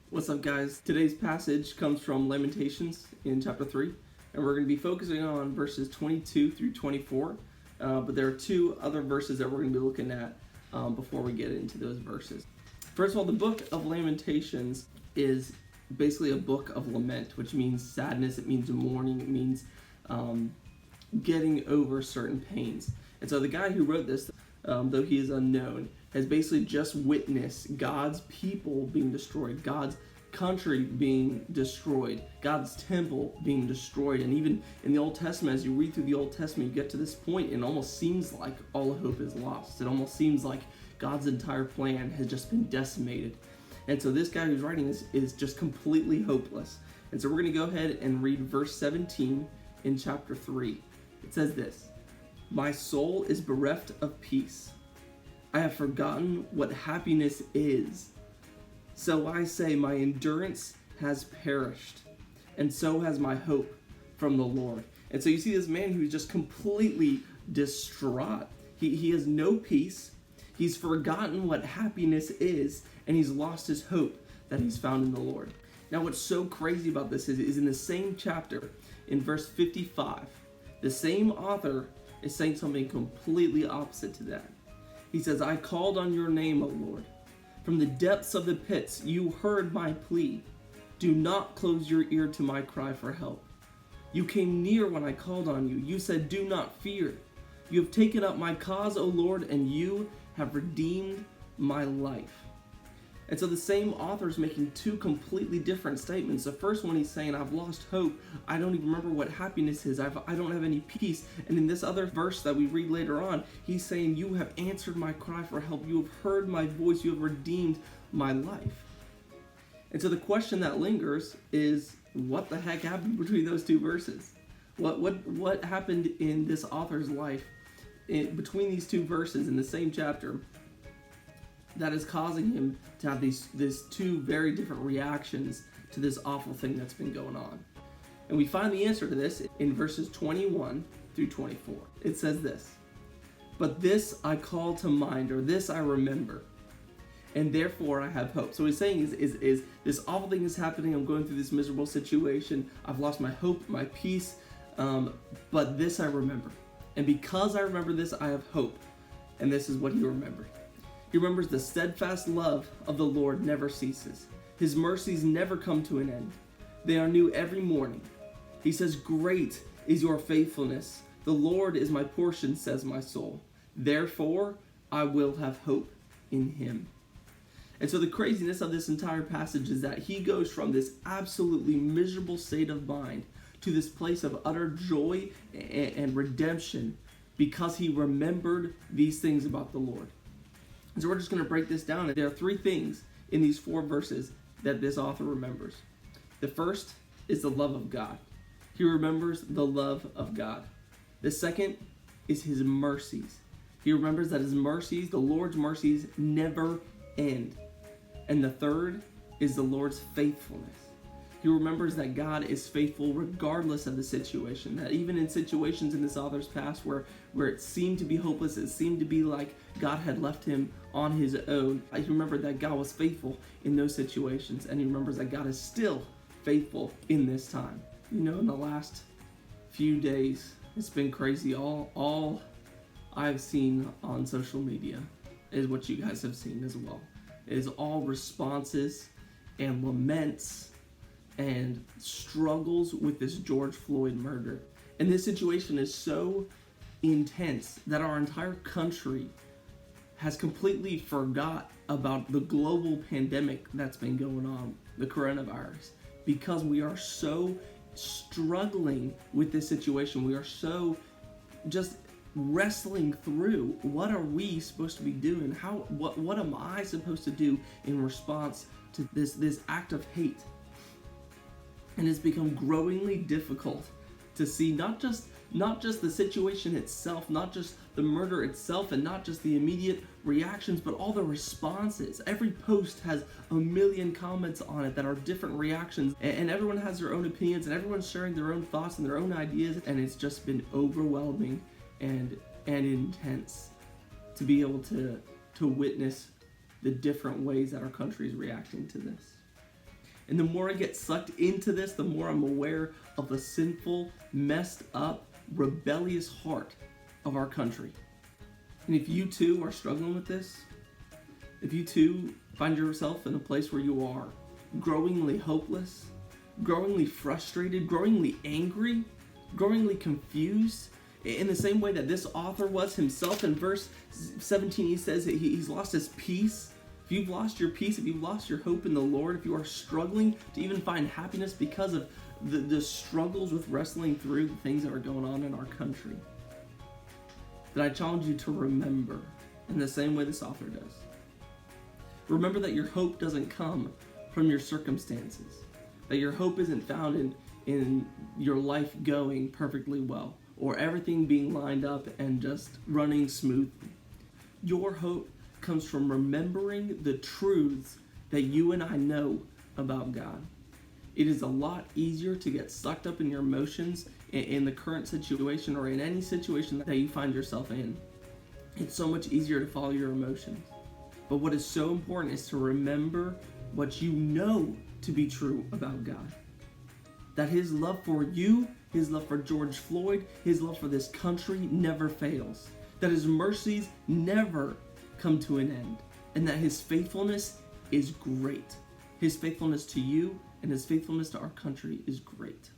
What's up, guys? Today's passage comes from Lamentations in chapter 3, and we're going to be focusing on verses 22 through 24. But there are two other verses that we're going to be looking at before we get into those verses. First of all, the book of Lamentations is basically a book of lament, which means sadness, it means mourning, it means getting over certain pains. And so the guy who wrote this, though he is unknown, has basically just witnessed God's people being destroyed, God's country being destroyed, God's temple being destroyed. And even in the Old Testament, as you read through the Old Testament, you get to this point and it almost seems like all hope is lost. It almost seems like God's entire plan has just been decimated. And so this guy who's writing this is just completely hopeless. And so we're going to go ahead and read verse 17 in chapter 3. It says this: "My soul is bereft of peace. I have forgotten what happiness is. So I say, my endurance has perished, and so has my hope from the Lord." And so you see this man who's just completely distraught. He has no peace. He's forgotten what happiness is, and he's lost his hope that he's found in the Lord. Now, what's so crazy about this is in the same chapter, in verse 55, the same author is saying something completely opposite to that. He says, "I called on your name, O Lord. From the depths of the pits, you heard my plea. Do not close your ear to my cry for help. You came near when I called on you. You said, 'Do not fear.' You have taken up my cause, O Lord, and you have redeemed my life." And so the same author is making two completely different statements. The first one, he's saying, I've lost hope. I don't even remember what happiness is. I don't have any peace. And in this other verse that we read later on, he's saying, you have answered my cry for help. You have heard my voice. You have redeemed my life. And so the question that lingers is, what the heck happened between those two verses? What happened in this author's life between these two verses in the same chapter that is causing him to have these two very different reactions to this awful thing that's been going on? And we find the answer to this in verses 21 through 24. It says this: "But this I call to mind," or "this I remember, and therefore I have hope." So what he's saying is this awful thing is happening. I'm going through this miserable situation. I've lost my hope, my peace, but this I remember. And because I remember this, I have hope. And this is what he remembered. He remembers the steadfast love of the Lord never ceases. His mercies never come to an end. They are new every morning. He says, "Great is your faithfulness. The Lord is my portion," says my soul. "Therefore, I will have hope in him." And so the craziness of this entire passage is that he goes from this absolutely miserable state of mind to this place of utter joy and redemption because he remembered these things about the Lord. And so we're just going to break this down. There are three things in these four verses that this author remembers. The first is the love of God. He remembers the love of God. The second is his mercies. He remembers that his mercies, the Lord's mercies, never end. And the third is the Lord's faithfulness. He remembers that God is faithful regardless of the situation. That even in situations in this author's past where it seemed to be hopeless, it seemed to be like God had left him on his own, he remembered that God was faithful in those situations, and he remembers that God is still faithful in this time. You know, in the last few days, it's been crazy. All I've seen on social media is what you guys have seen as well. It is all responses and laments and struggles with this George Floyd murder. And this situation is so intense that our entire country has completely forgot about the global pandemic that's been going on, the coronavirus, because we are so struggling with this situation. We are so just wrestling through, what are we supposed to be doing? What am I supposed to do in response to this act of hate? And it's become growingly difficult to see not just the situation itself, not just the murder itself, and not just the immediate reactions, but all the responses. Every post has a million comments on it that are different reactions, and everyone has their own opinions, and everyone's sharing their own thoughts and their own ideas, and it's just been overwhelming and intense to be able to witness the different ways that our country is reacting to this. And the more I get sucked into this, the more I'm aware of the sinful, messed up, rebellious heart of our country. And if you too are struggling with this, if you too find yourself in a place where you are growingly hopeless, growingly frustrated, growingly angry, growingly confused, in the same way that this author was himself, in verse 17 he says that he's lost his peace. If you've lost your peace, if you've lost your hope in the Lord, if you are struggling to even find happiness because of the struggles with wrestling through the things that are going on in our country, then I challenge you to remember, in the same way this author does. Remember that your hope doesn't come from your circumstances, that your hope isn't found in your life going perfectly well, or everything being lined up and just running smoothly. Your hope comes from remembering the truths that you and I know about God. It is a lot easier to get sucked up in your emotions in the current situation or in any situation that you find yourself in. It's so much easier to follow your emotions. But what is so important is to remember what you know to be true about God. That his love for you, his love for George Floyd, his love for this country never fails. That his mercies never come to an end. And that his faithfulness is great. His faithfulness to you and his faithfulness to our country is great.